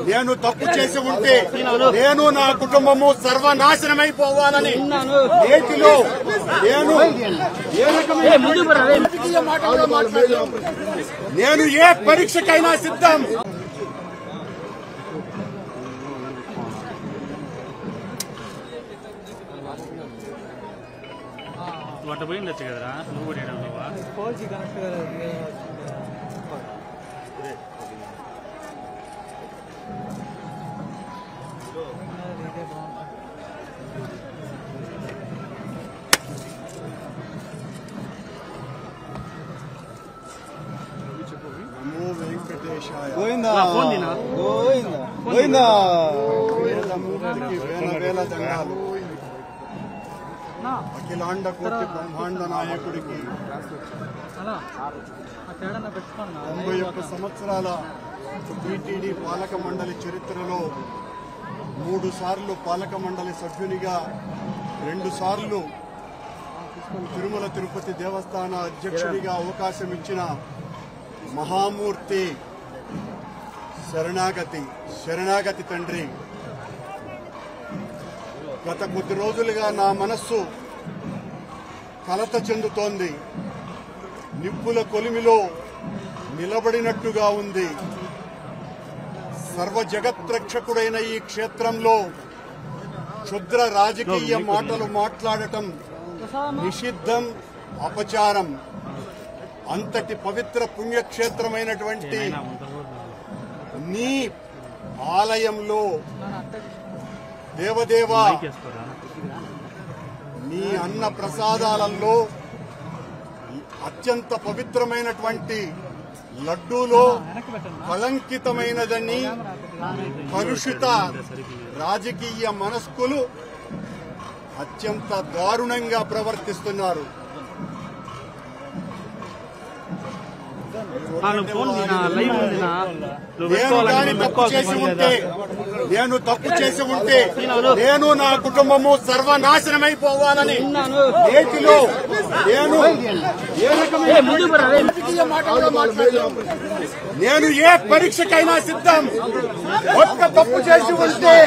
నేను తప్పు చేసి ఉంటే నేను నా కుటుంబము సర్వనాశనమైపోవాలని నేటిలో నేను ఏ పరీక్షకైనా సిద్ధం. అట్ట పోయిండొచ్చు కదరా, నువ్వు కూడా నమో వెంకటేశాయ గోవిందా గోవిందా గోవిందా. వేదమూర్తికి వేల దండాలు. అఖిలాండ కోటి బ్రహ్మాండ నాయకుడికి 91 సంవత్సరాల టీటీడీ పాలక మండలి చరిత్రలో 3 సార్లు పాలక మండలి సభ్యునిగా, 2 సార్లు తిరుమల తిరుపతి దేవస్థాన అధ్యక్షుడిగా అవకాశం ఇచ్చిన మహామూర్తి శరణాగతి తండ్రి, గత కొద్ది రోజులుగా నా మనస్సు కలత చెందుతోంది. నిప్పుల కొలిమిలో నిలబడినట్టుగా ఉంది. సర్వ జగత్రక్షకుడైన ఈ క్షేత్రంలో క్షుద్ర రాజకీయ మాటలు మాట్లాడటం నిషిద్ధం, అపచారం. అంతటి పవిత్ర పుణ్యక్షేత్రమైనటువంటి నీ ఆలయంలో దేవదేవా, నీ అన్న ప్రసాదాలలో అత్యంత పవిత్రమైనటువంటి లడ్డూలో కళంకితమైనదని కలుషిత రాజకీయ మనస్కులు అత్యంత దారుణంగా ప్రవర్తిస్తున్నారు. నేను తప్పు చేసి ఉంటే నేను నా కుటుంబము సర్వనాశనమైపోవాలని నేటిలో నేను ఏ పరీక్షకైనా సిద్ధం. ఒక్క తప్పు చేసి ఉంటే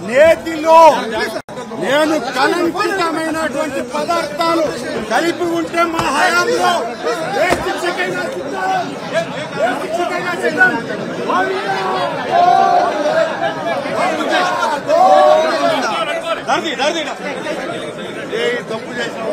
నేటిలో నేను కలంకితమైనటువంటి పదార్థాలు కలిపి ఉంటే మా హయాంలో ఏ శిక్షకైనా సిద్ధం. తప్పు చేసిన